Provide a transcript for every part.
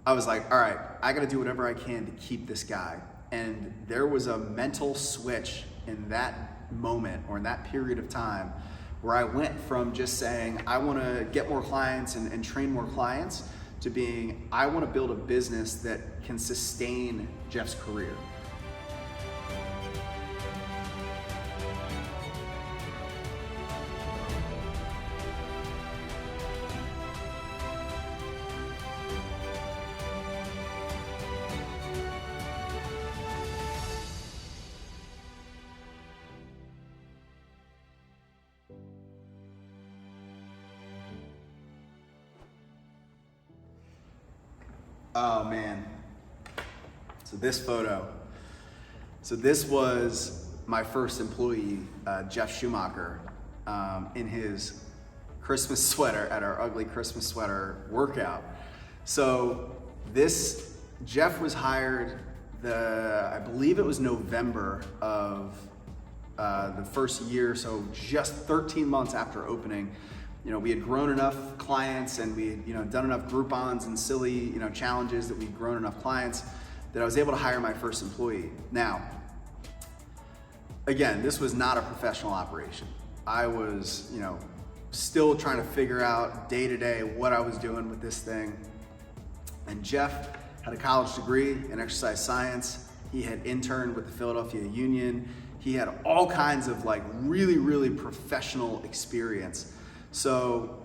I was like, all right, I gotta do whatever I can to keep this guy. And there was a mental switch in that moment or in that period of time where I went from just saying, I wanna get more clients and train more clients to being, I wanna build a business that can sustain Jeff's career. Oh man, so this photo. So this was my first employee, Jeff Schumacher, in his Christmas sweater at our ugly Christmas sweater workout. So Jeff was hired I believe it was November of the first year, so just 13 months after opening. We had grown enough clients and we had, done enough Groupons and silly, challenges that we'd grown enough clients that I was able to hire my first employee. Now, again, this was not a professional operation. I was, still trying to figure out day to day what I was doing with this thing. And Jeff had a college degree in exercise science. He had interned with the Philadelphia Union. He had all kinds of really, really professional experience. So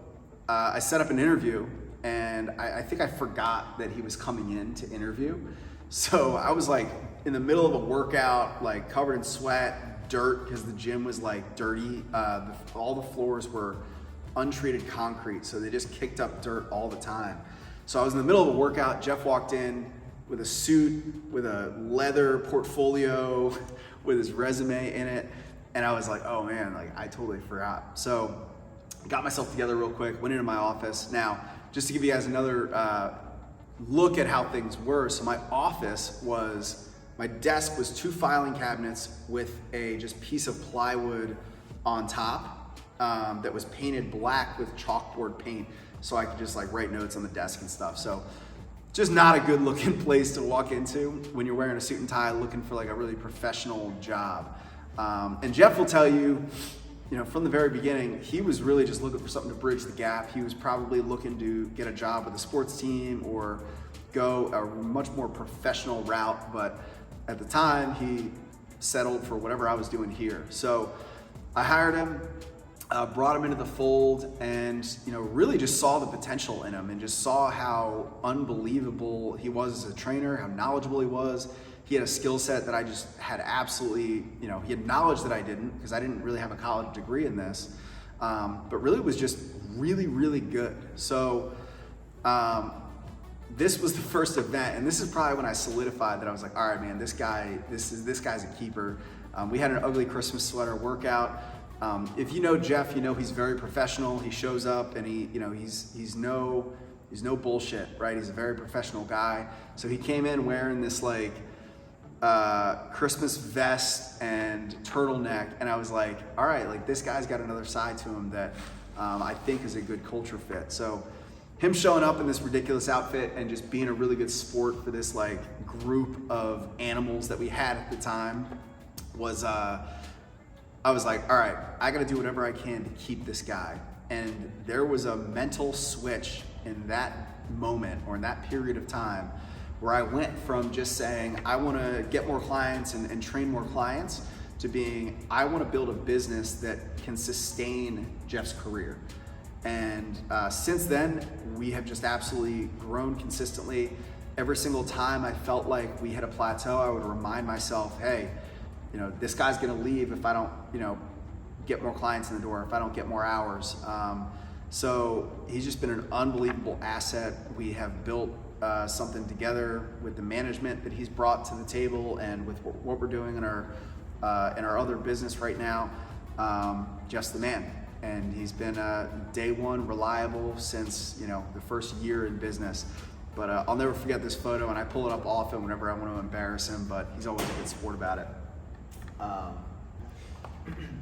I set up an interview, and I think I forgot that he was coming in to interview. So I was in the middle of a workout, covered in sweat, dirt, because the gym was dirty. All the floors were untreated concrete, so they just kicked up dirt all the time. So I was in the middle of a workout. Jeff walked in with a suit, with a leather portfolio, with his resume in it. And I was like, oh man, I totally forgot. So got myself together real quick, went into my office. Now, just to give you guys another look at how things were. So my desk was 2 filing cabinets with a just piece of plywood on top that was painted black with chalkboard paint. So I could just write notes on the desk and stuff. So just not a good looking place to walk into when you're wearing a suit and tie looking for a really professional job. And Jeff will tell you, from the very beginning, he was really just looking for something to bridge the gap. He was probably looking to get a job with a sports team or go a much more professional route. But at the time, he settled for whatever I was doing here. So I hired him, brought him into the fold, and really just saw the potential in him and just saw how unbelievable he was as a trainer, how knowledgeable he was. He had a skill set that I just had absolutely, he had knowledge that I didn't, because I didn't really have a college degree in this, but really was just really, really good. So this was the first event, and this is probably when I solidified that I was like, all right, man, this guy's a keeper. We had an ugly Christmas sweater workout. If you know Jeff, he's very professional. He shows up and he's no bullshit, right? He's a very professional guy. So he came in wearing this Christmas vest and turtleneck, and I was like, all right, this guy's got another side to him that I think is a good culture fit. So him showing up in this ridiculous outfit and just being a really good sport for this group of animals that we had at the time was I was like, all right, I gotta do whatever I can to keep this guy. And there was a mental switch in that moment or in that period of time where I went from just saying, I wanna get more clients and train more clients to being, I wanna build a business that can sustain Jeff's career. And since then, we have just absolutely grown consistently. Every single time I felt like we hit a plateau, I would remind myself, hey, this guy's gonna leave if I don't, get more clients in the door, if I don't get more hours. So he's just been an unbelievable asset. We have built something together with the management that he's brought to the table and with what we're doing in our other business right now. Just the man. And he's been day one reliable since, the first year in business. But I'll never forget this photo, and I pull it up often whenever I want to embarrass him, but he's always a good sport about it.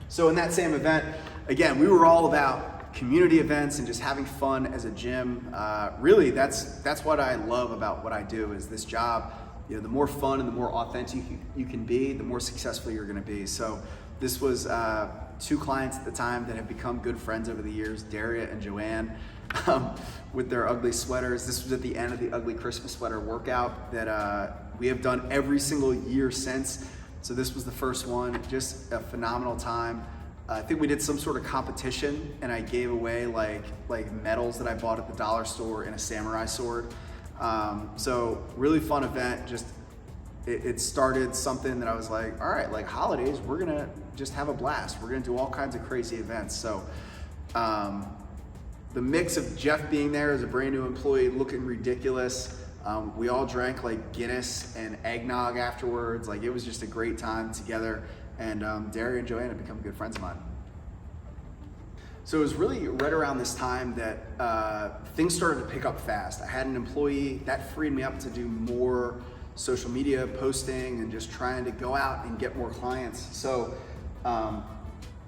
So in that same event, again, we were all about community events and just having fun as a gym. Really, that's what I love about what I do is this job. You know, the more fun and the more authentic you can be, the more successful you're going to be. So this was 2 clients at the time that have become good friends over the years, Daria and Joanne, with their ugly sweaters. This was at the end of the ugly Christmas sweater workout that we have done every single year since. So this was the first one, just a phenomenal time. I think we did some sort of competition and I gave away like medals that I bought at the dollar store and a samurai sword. So really fun event. Just it started something that I was like, all right, like holidays, we're gonna just have a blast. We're gonna do all kinds of crazy events. So the mix of Jeff being there as a brand new employee looking ridiculous. We all drank like Guinness and eggnog afterwards. Like it was just a great time together. And Daria and Joanne have become good friends of mine. So it was really right around this time that things started to pick up fast. I had an employee that freed me up to do more social media posting and just trying to go out and get more clients. So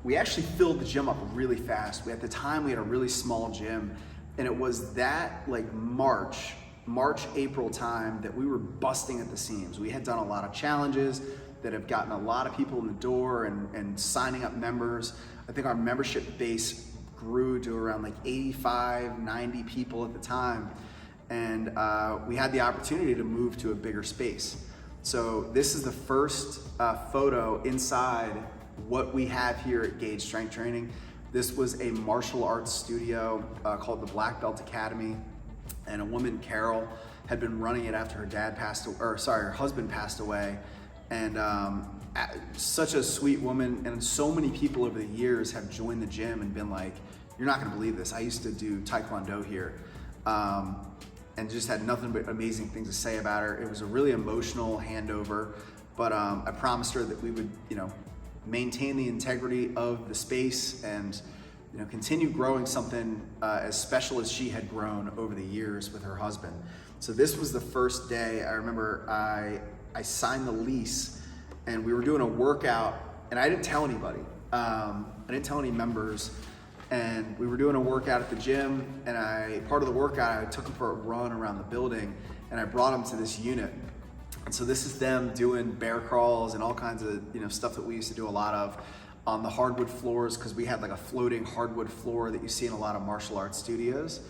we actually filled the gym up really fast. At the time we had a really small gym, and it was that like March, April time that we were busting at the seams. We had done a lot of challenges that have gotten a lot of people in the door and signing up members. I think our membership base grew to around like 85, 90 people at the time. And we had the opportunity to move to a bigger space. So this is the first photo inside what we have here at Gage Strength Training. This was a martial arts studio called the Black Belt Academy. And a woman, Carol, had been running it after her husband passed away. And such a sweet woman, and so many people over the years have joined the gym and been like, you're not gonna believe this. I used to do Taekwondo here. And just had nothing but amazing things to say about her. It was a really emotional handover, but I promised her that we would, maintain the integrity of the space and continue growing something as special as she had grown over the years with her husband. So this was the first day. I remember I signed the lease and we were doing a workout and I didn't tell anybody. I didn't tell any members, and we were doing a workout at the gym, and part of the workout, I took them for a run around the building and I brought them to this unit. And so this is them doing bear crawls and all kinds of stuff that we used to do a lot of on the hardwood floors, because we had like a floating hardwood floor that you see in a lot of martial arts studios.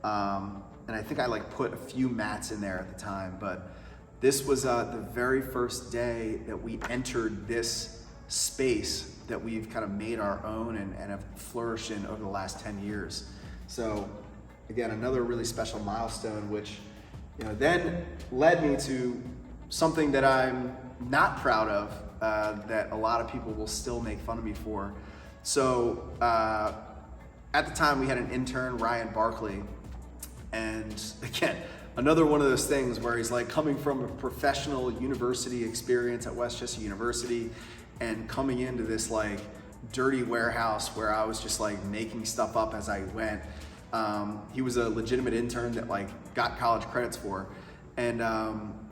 And I think I put a few mats in there at the time, but this was the very first day that we entered this space that we've kind of made our own and have flourished in over the last 10 years. So again, another really special milestone, which then led me to something that I'm not proud of, that a lot of people will still make fun of me for. So at the time we had an intern, Ryan Barkley, and again, another one of those things where he's like coming from a professional university experience at Westchester University and coming into this like dirty warehouse where I was just like making stuff up as I went. He was a legitimate intern that got college credits for, and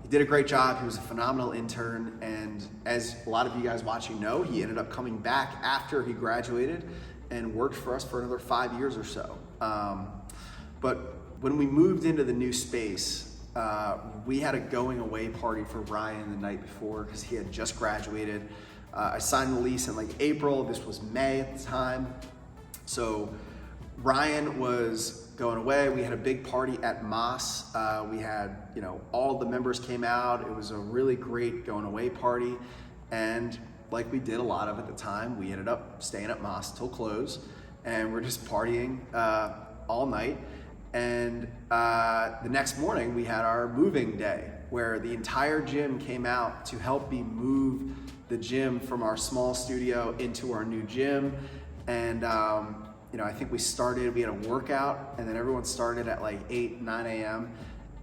he did a great job. He was a phenomenal intern, and as a lot of you guys watching know, he ended up coming back after he graduated and worked for us for another 5 years or so. But when we moved into the new space, we had a going away party for Ryan the night before because he had just graduated. I signed the lease in April. This was May at the time. So Ryan was going away. We had a big party at Moss. We had, all the members came out. It was a really great going away party. And like we did a lot of at the time, we ended up staying at Moss till close, and we're just partying all night. And the next morning we had our moving day where the entire gym came out to help me move the gym from our small studio into our new gym. And I think we had a workout, and then everyone started at 8, 9 a.m.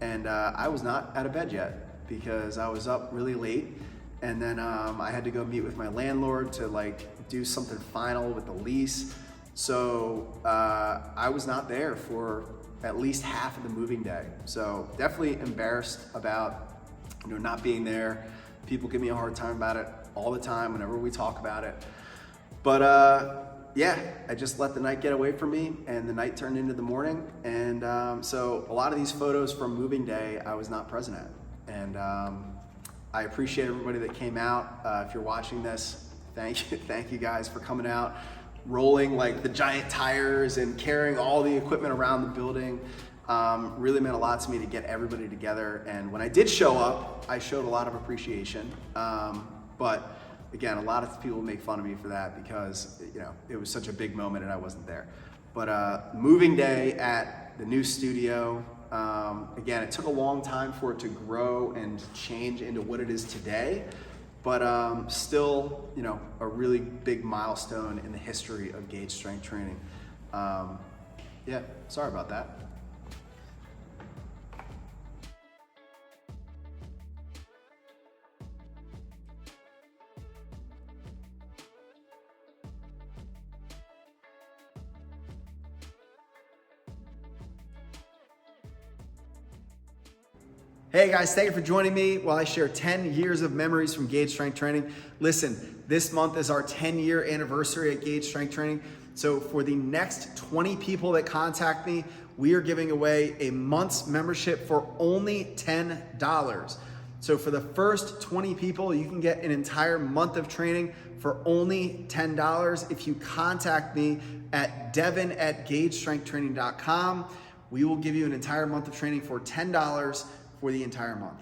And I was not out of bed yet because I was up really late. And then I had to go meet with my landlord to do something final with the lease. So I was not there for at least half of the moving day. So definitely embarrassed about not being there. People give me a hard time about it all the time whenever we talk about it. But yeah, I just let the night get away from me, and the night turned into the morning. And so a lot of these photos from moving day, I was not present at. And I appreciate everybody that came out. If you're watching this, thank you guys for coming out, rolling like the giant tires and carrying all the equipment around the building. Really meant a lot to me to get everybody together. And when I did show up, I showed a lot of appreciation. But again, a lot of people make fun of me for that because, you know, it was such a big moment and I wasn't there. But moving day at the new studio, again, it took a long time for it to grow and change into what it is today, but still, you know, a really big milestone in the history of Gage Strength Training. Yeah, sorry about that. Hey guys, thank you for joining me while I share 10 years of memories from Gage Strength Training. Listen, this month is our 10-year anniversary at Gage Strength Training. So for the next 20 people that contact me, we are giving away a month's membership for only $10. So for the first 20 people, you can get an entire month of training for only $10 if you contact me at devin@gagestrengthtraining.com. We will give you an entire month of training for $10 for the entire month.